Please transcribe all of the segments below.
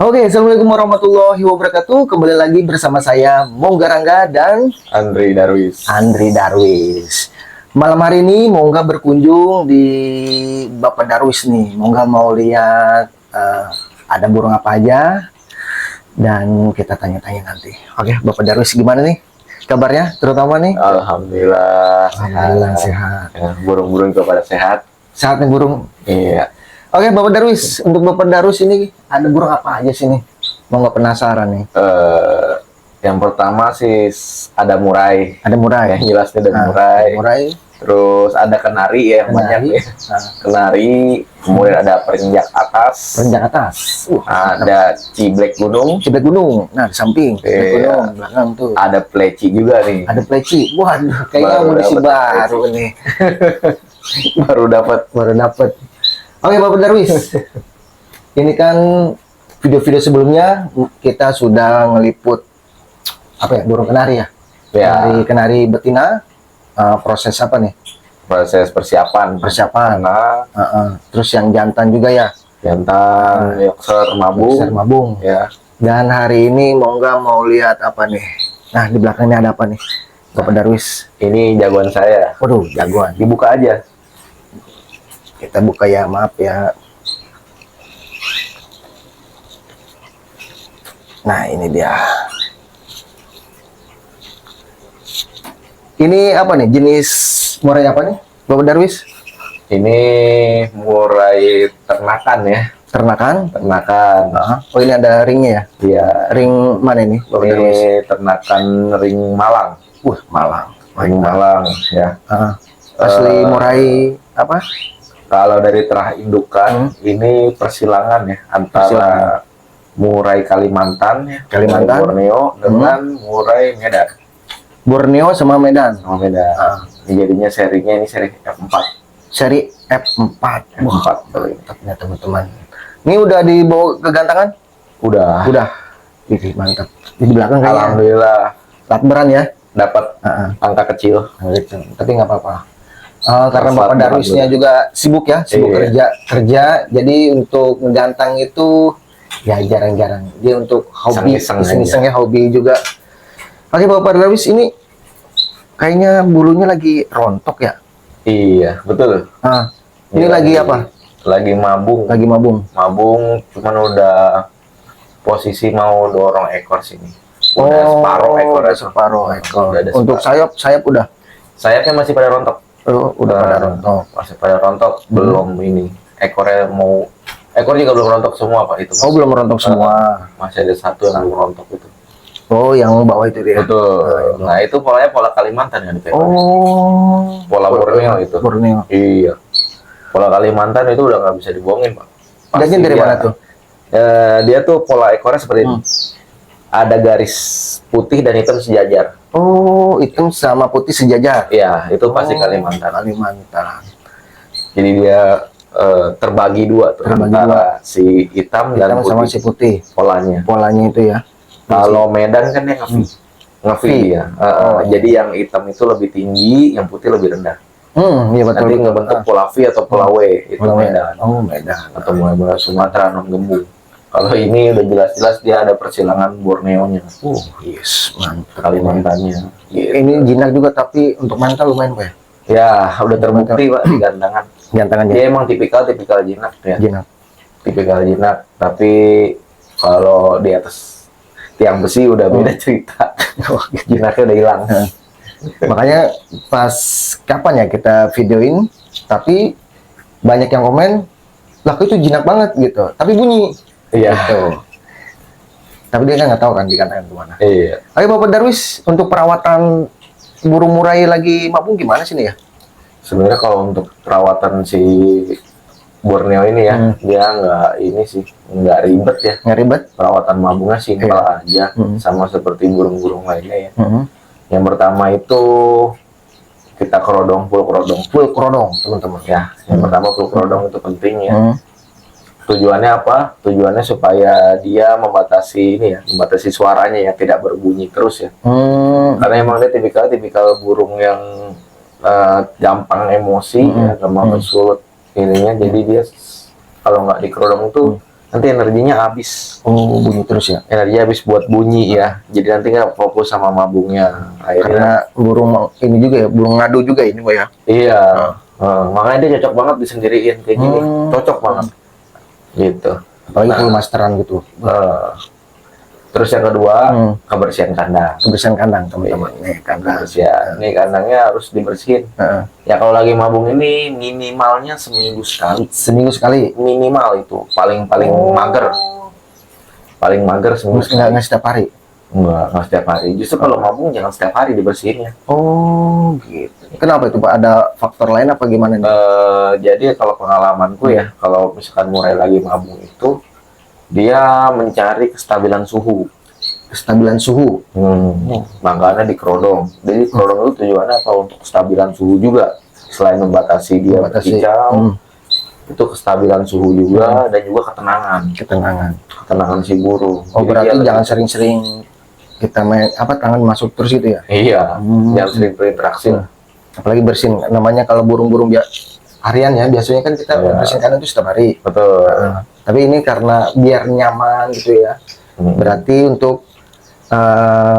Oke, assalamualaikum warahmatullahi wabarakatuh. Kembali lagi bersama saya Mongga Rangga dan Andri Darwis. Andri Darwis. Malam hari ini Mongga berkunjung di Bapak Darwis nih. Mongga mau lihat ada burung apa aja dan kita tanya-tanya nanti. Oke, Bapak Darwis gimana nih kabarnya? Terutama nih. Alhamdulillah, Alhamdulillah sehat. Ya, burung-burung juga pada sehat. Sehat nih burung. Iya. Oke, Bapak Darwis, untuk Bapak Darwis ini ada burung apa aja sih nih? Mau nggak penasaran nih? Yang pertama sih ada murai. Ada murai. Yang jelasnya ada murai. Murai. Terus ada kenari ya, yang banyak ya. Kenari, kemudian ada perenjak atas. Perenjak atas. Ada ciblek gunung. Ciblek gunung. Nah, di samping. Ciblek gunung, belakang tuh. Ada pleci juga nih. Ada pleci. Waduh, kayaknya amunisi baru nih. Baru dapat. Oke, Bapak Darwis. Ini kan video-video sebelumnya kita sudah ngeliput apa ya, burung kenari ya? Ya. Kenari betina. Proses apa nih? Proses persiapan. Nah, terus yang jantan juga ya? Jantan, Yorkshire Mabung. Ya. Dan hari ini Mongga mau lihat apa nih? Nah, di belakangnya ada apa nih, Bapak Darwis? Ini jagoan saya. Waduh, jagoan. Dibuka aja. Kita buka ya, maaf ya. Nah, ini dia. Ini apa nih? Jenis murai apa nih, Bapak Darwis? Ini murai ternakan ya. Ternakan? Ternakan. Oh, ini ada ringnya ya? Iya. Ring mana ini, Bapak Darwis? Ini ternakan ring Malang. Malang. Ring Malang ya. Asli murai apa? Kalau dari terah indukan, ini persilangan ya antara murai Kalimantan ya, Borneo dengan murai Medan. Borneo sama Medan. Jadinya serinya ini seri F4. Seri F4. F4. Mantapnya teman-teman. Ini udah dibawa ke gantangan? Udah. Ini mantap. Di belakang kayaknya. Alhamdulillah. Lakberan ya? Dapat angka kecil. Tapi nggak apa-apa. Karena Bapak Darwisnya juga sibuk ya, kerja. Jadi untuk menggantang itu ya jarang-jarang. Dia untuk hobi, iseng-iseng ya, hobi juga. Oke, Bapak Darwis, ini kayaknya bulunya lagi rontok ya? Iya, betul. Ini lagi apa? Lagi mabung. Mabung, cuman udah posisi mau dorong ekor sini. Udah separuh ekor. Untuk sayap udah? Sayapnya masih pada rontok. Udah pada rontok. Masih pada rontok, belum ini. Ekor juga belum rontok semua, Pak. Itu. Belum rontok semua. Masih ada satu yang belum rontok itu. Yang bawah itu dia. Betul. Nah, itu polanya pola Kalimantan yang dipakai. Pola Borneo itu. Borneo. Iya. Pola Kalimantan itu udah nggak bisa dibohongin, Pak. Daging dari mana tuh? Dia tuh pola ekornya seperti ini. Ada garis putih dan hitam sejajar. Hitam sama putih sejajar. Iya, itu pasti Kalimantan. Jadi dia terbagi dua tuh, antara si hitam dan putih. Sama si putih. Polanya itu ya. Kalau Medan kan dia ngevi ya. Jadi yang hitam itu lebih tinggi, yang putih lebih rendah. Iya betul. Nanti ngebentuk pola V atau pola W itu Medan. Medan. Atau mulai Sumatera non gembung. Kalau ini udah jelas-jelas dia ada persilangan Borneo-nya. Yes, mantap. Kalimantannya. Gitu. Ini jinak juga, tapi untuk mantel lumayan, Pak. Ya, udah terbukti, Pak, di gantangan. Dia emang tipikal jinak ya. Tipikal jinak, tapi kalau di atas tiang besi udah beda cerita. Jinaknya udah hilang. Makanya pas kapan ya kita videoin, tapi banyak yang komen, lah itu jinak banget gitu. Tapi bunyi. Iya. Gitu. Tapi dia kan nggak tahu kan dikatakan kemana. Iya. Oke, Bapak Darwis, untuk perawatan burung murai lagi mabung gimana sih nih ya? Sebenarnya kalau untuk perawatan si Borneo ini ya, dia nggak ribet ya. Nggak ribet? Perawatan mabungnya simpel aja, sama seperti burung-burung lainnya ya. Yang pertama itu kita full kerodong, teman-teman ya. Yang pertama full kerodong itu penting ya. Tujuannya apa? Tujuannya supaya dia membatasi suaranya ya, tidak berbunyi terus ya. Karena emang dia tipikal burung yang gampang emosi ya, gampang bersulut ininya. Jadi dia kalau nggak dikerodong tuh nanti energinya habis. Oh, bunyi terus ya. Energi habis buat bunyi ya. Jadi nanti nggak fokus sama mabungnya. Karena burung ini juga ya, burung ngadu juga ini, Pak ya. Iya. Makanya dia cocok banget disendiriin kayak gini. Cocok banget. Gitu. Apalagi kalau masteran gitu. Terus yang kedua, kebersihan kandang. Kebersihan kandang, teman-teman. Nih, kandang. Ya, ini kandangnya harus dibersihin. Ya kalau lagi mabung ini minimalnya seminggu sekali. Seminggu sekali. Minimal itu, paling mager. Paling mager seminggu sekali. Nggak setiap hari. Enggak setiap hari. Justru kalau mabung jangan setiap hari dibersihinnya. Oh, gitu. Kenapa itu, Pak? Ada faktor lain apa gimana nih? Jadi kalau pengalamanku ya, kalau misalkan mulai lagi mabung itu, dia mencari kestabilan suhu. Kestabilan suhu. Makanya di kerodong. Jadi kerodong itu tujuannya apa? Untuk kestabilan suhu juga. Selain membatasi dia berkicau, itu kestabilan suhu juga dan juga ketenangan si burung. Oh, berarti jangan sering-sering kita main tangan masuk terus gitu ya? Iya, jangan sering berinteraksi. Apalagi bersin. Namanya kalau burung-burung harian ya, biasanya kan kita bersihin kandang itu setiap hari. Betul. Tapi ini karena biar nyaman gitu ya. Berarti untuk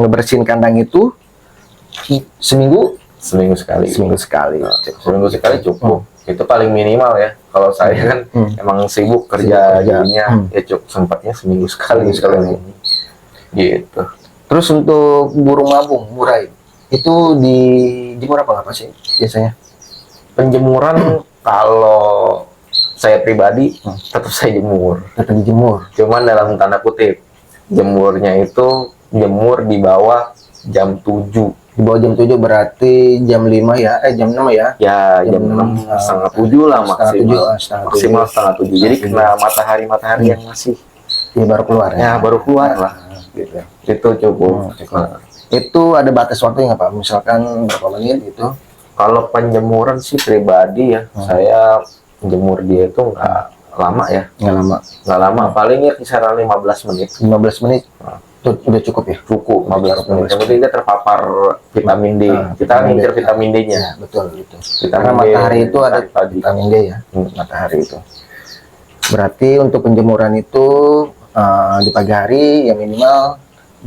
ngebersihin kandang itu seminggu sekali. Seminggu sekali Cukup. Itu paling minimal ya. Kalau saya kan emang sibuk kerja jadinya ya cukup sempatnya seminggu sekali. Gitu. Terus untuk burung mabung murai itu dijemur apa sih biasanya? Penjemuran kalau saya pribadi tetap saya jemur. Tetap dijemur. Cuman dalam tanda kutip, jemurnya itu jemur di bawah jam 7. Di bawah jam 7 berarti jam 5 ya? Jam 6 ya? Ya, jam 6, setengah 7 lah maksimal. Maksimal setengah 7. Jadi kena matahari yang masih baru keluar ya? Ya, baru keluar lah. Gitu. Itu cukup. Itu ada batas waktunya nggak, Pak? Misalkan berapa menit gitu? Kalau penjemuran sih pribadi ya, saya jemur dia itu nggak lama ya. Nggak lama, paling ya kisaran 15 menit. 15 menit? Itu udah cukup ya? Cukup, 15 menit. Yang penting dia terpapar vitamin D. Kita ngincer vitamin D-nya. Ya, betul. Karena matahari itu ada vitamin D ya, matahari itu. Berarti untuk penjemuran itu di pagi hari ya minimal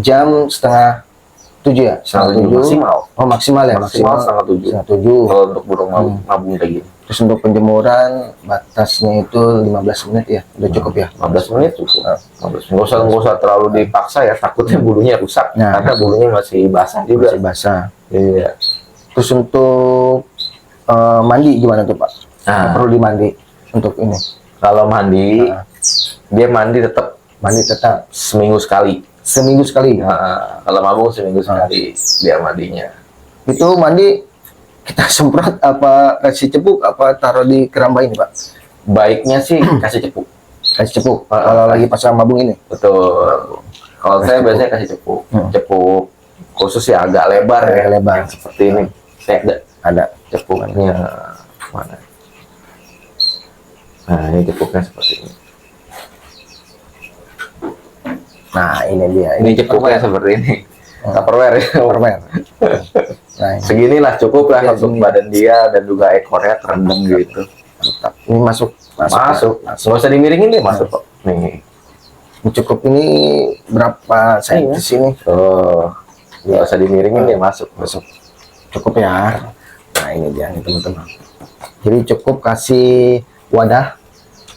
jam setengah 7 ya? Setengah 7 maksimal. Oh, maksimal ya? Maksimal setengah 7. Setengah 7. Kalau untuk burung mabung kayak gini. Terus untuk penjemuran batasnya itu 15 menit ya? Udah cukup ya? 15 menit cukup. 15 menit. Nggak usah terlalu dipaksa ya, takutnya bulunya rusak. Karena bulunya masih basah juga. Masih basah. Iya. Terus untuk mandi gimana tuh, Pak? Perlu dimandi untuk ini? Kalau mandi, dia mandi tetap seminggu sekali. Seminggu sekali? Kalau mabung seminggu sekali dia mandinya. Itu mandi kita semprot apa kasih cepuk apa taruh di keramba ini, Pak? Baiknya sih kasih cepuk. Kasih cepuk kalau lagi pasang mabung ini? Betul. Kalau saya biasanya kasih cepuk. Cepuk khusus ya agak lebar ya. Lebar. Seperti ini. Ada cepuknya. Mana? Nah, ini cepuknya seperti ini. Nah, ini dia. Ini cepuknya seperti ini. Tupperware ya. Tupperware. Nah, seginilah cukup lah untuk badan dia dan juga ekornya terendam gitu. Mantap. Ini masuk. Nggak usah dimiringin dia masuk kok. Nih. Cukup ini berapa cm ini? Nggak usah dimiringin dia masuk. Cukup ya. Nah, ini dia nih teman-teman. Jadi cukup kasih wadah.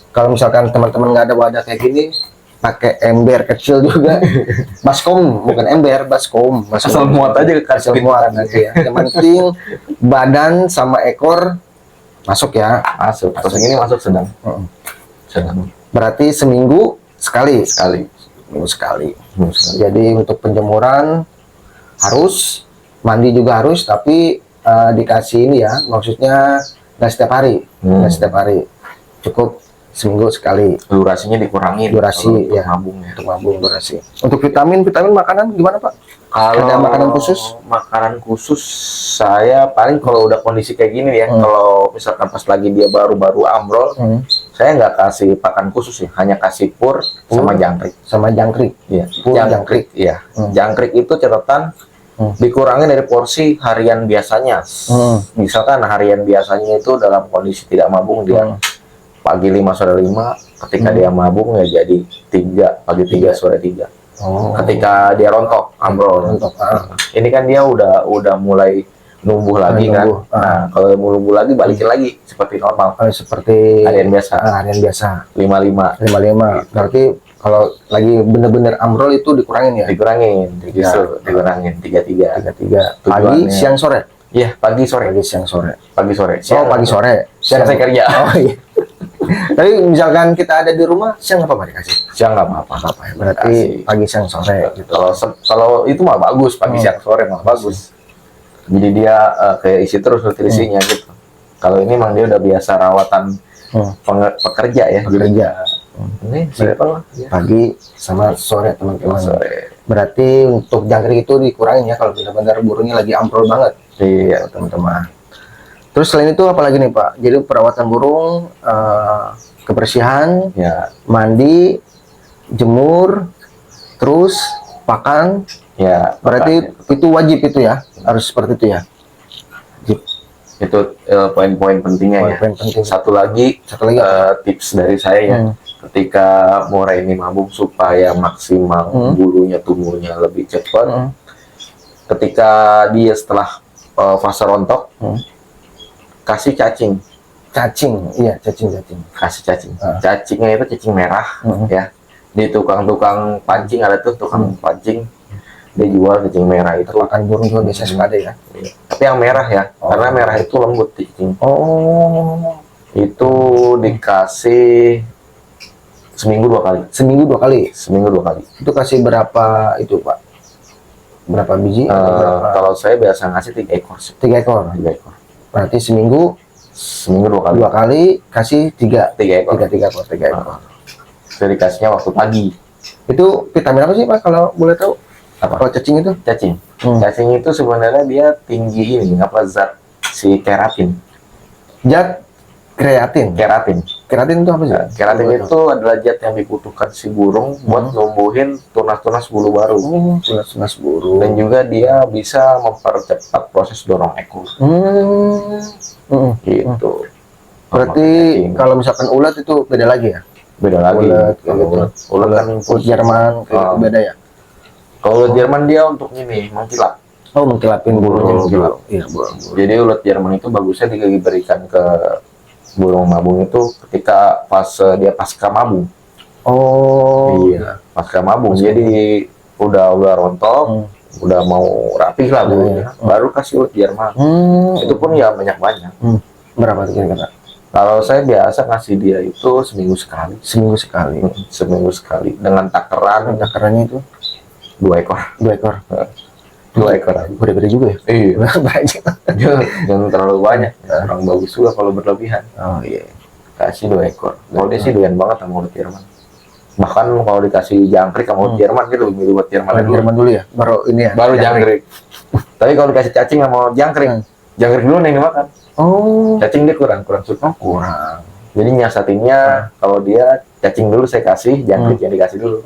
Kalau misalkan teman-teman nggak ada wadah kayak gini, pakai ember kecil juga, baskom bukan ember, baskom. Asal muat aja ke asal muat nanti ya. Yang penting badan sama ekor masuk ya. Masuk. Terus ini masuk sedang. Berarti seminggu sekali. Seminggu sekali. Jadi untuk penjemuran harus, mandi juga harus, tapi dikasih ini ya, maksudnya nggak setiap hari, cukup seminggu sekali. Durasinya dikurangin. Durasi ya. Untuk mabung durasi. Untuk vitamin makanan gimana, Pak? Kalau ada makanan khusus? Makanan khusus saya paling kalau udah kondisi kayak gini ya, kalau misalkan pas lagi dia baru-baru ambrol, saya nggak kasih pakan khusus ya, hanya kasih pur sama jangkrik. Sama jangkrik. Iya. Jangkrik. Iya. Jangkrik itu catatan dikurangin dari porsi harian biasanya. Misalkan harian biasanya itu dalam kondisi tidak mabung dia pagi 5 sore 5. Ketika dia mabung ya jadi 3, pagi 3 sore 3. Ketika dia rontok, ambrol. Ini kan dia udah mulai numbuh lagi kan. Nah, kalau mau numbuh lagi balikin lagi seperti normal. Seperti harian biasa. Harian biasa. 55. Berarti kalau lagi bener-bener ambrol itu dikurangin ya? Dikurangin, dikurangin 33. Pagi, siang, sore. Iya, pagi sore. Pagi, siang, sore. Pagi sore. Pagi sore. Siang saya kerja. Oh iya. Tapi misalkan kita ada di rumah, siang apa dikasih? Siang nggak apa-apa. Ya. Berarti pagi, siang, sore. Gitu. Kalau itu mah bagus, pagi, siang, sore mah bagus. Jadi dia kayak isi terus nutrisinya gitu. Kalau ini memang dia udah biasa rawatan pekerja ya. Pekerja. Ini simple. Pagi sama sore teman-teman. Sore. Berarti untuk jangkrik itu dikurangin ya kalau benar-benar burungnya lagi ambrol banget. Iya teman-teman. Terus selain itu apalagi nih Pak? Jadi perawatan burung, kebersihan, ya. Mandi, jemur, terus pakan. Ya. Berarti itu wajib itu ya, harus seperti itu ya. Itu poin-poin pentingnya ya. Penting. Satu lagi tips dari saya ya. Ketika murai ini mabung supaya maksimal bulunya tumbuhnya lebih cepat. Ketika dia setelah fase rontok, kasih cacing. Iya cacing. Kasih cacing. Cacingnya itu cacing merah ya. Di tukang-tukang pancing ada tuh tukang pancing. Dia jual cacing merah itu. Pakan burung juga biasanya suka ada ya. Tapi yang merah ya, karena merah itu lembut cacing. Itu dikasih seminggu 2 kali. Seminggu 2 kali. Itu kasih berapa itu Pak? Berapa biji? Kalau saya biasa ngasih 3 ekor. 3 ekor. Berarti seminggu 2 kali. 2 kali kasih 3 ekor. 3 ekor. Itu dikasihnya waktu pagi. Itu vitamin apa sih Pak kalau boleh tahu? Apa? Kalau cacing itu? Cacing itu sebenarnya dia tinggi zat si keratin. Zat keratin itu apa sih? Keratin itu adalah zat yang dibutuhkan si burung buat numbuhin tunas-tunas bulu baru. Tunas bulu. Dan juga dia bisa mempercepat proses dorong ekor. Gitu. Berarti kalau misalkan ulat itu beda lagi ya? Beda lagi. Ulat kan Jerman beda ya? Kalau ulat Jerman dia untuk ini mengkilap. Mengkilapin bulunya. Iya, Jadi ulat Jerman itu bagusnya diberikan ke burung mabung itu ketika fase dia pasca mabung. Iya, pasca mabung. Jadi udah rontok, udah mau rapih lah burungnya. Baru kasih ulat Jerman. Itu pun ya banyak-banyak. Berapa kira-kira? Kalau saya biasa ngasih dia itu seminggu sekali. Seminggu sekali. Dengan takaran. Takarannya itu 2 ekor. 2 ekor. 2 ekor. Gede-gede juga ya? Iya. Banyak. Jangan terlalu banyak. Kurang bagus juga kalau berlebihan. Iya. Kasih 2 ekor. Kalau dia sih doyan banget sama ulat Jerman. Bahkan kalau dikasih jangkrik sama ulat Jerman, dia lebih milih ulat Jerman dulu ya? Baru ini ya? Baru jangkrik. Tapi kalau dikasih cacing sama jangkrik dulu nih dimakan. Cacing dia kurang suka. Jadi nyiasatinnya kalau dia cacing dulu saya kasih, jangkrik yang dikasih dulu.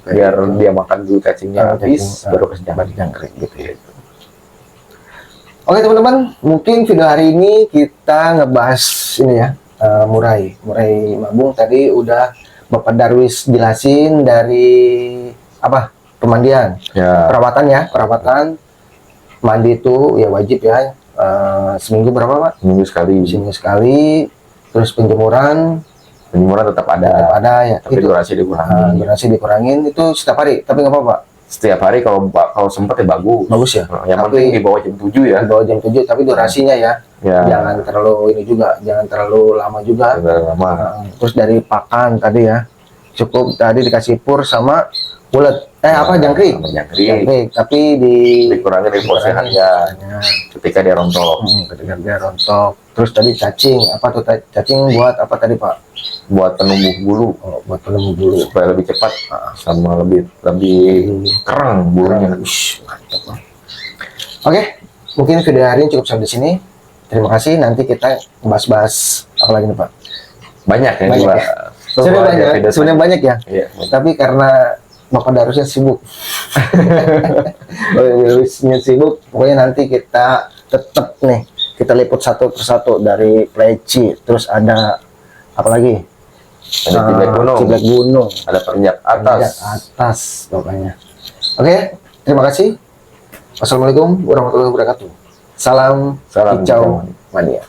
Biar dia makan dulu cacingnya habis, baru kasih jangkrik gitu ya. Oke teman-teman, mungkin video hari ini kita ngebahas ini ya, murai mabung. Tadi udah Bapak Darwis jelasin dari pemandian, perawatan. Mandi itu ya wajib ya, seminggu berapa Pak? Seminggu sekali. Terus penjemuran tetap ada ya. Tapi itu durasi dikurangin itu setiap hari, tapi nggak apa-apa. Setiap hari kalau sempat ya bagus ya. Yang penting di bawah jam 7 ya. Di bawah jam 7, tapi durasinya ya. Jangan terlalu jangan terlalu lama juga. Terus dari pakan tadi ya, cukup tadi dikasih pur sama ulet. Jangkrik. Tapi dikurangi dari porsi harian ketika dia rontok. Terus tadi cacing, apa tuh cacing buat apa tadi Pak? Buat penumbuh bulu. Buat penumbuh bulu supaya lebih cepat sama lebih keren bulunya. Mantap. Oke, mungkin video hari ini cukup sampai di sini. Terima kasih. Nanti kita bahas apa lagi nih Pak? Banyak ya. Sebenarnya banyak ya. Iya. Tapi karena Bapak Darwisnya sibuk. Pokoknya nanti kita tetap nih kita liput satu persatu dari pleci, terus ada Apalagi? Ada kiblat gunung. Kiblat gunung. Ada perenjak atas. Perenjak atas pokoknya. Oke, terima kasih. Wassalamualaikum warahmatullahi wabarakatuh. Salam Salam Kicau Mania.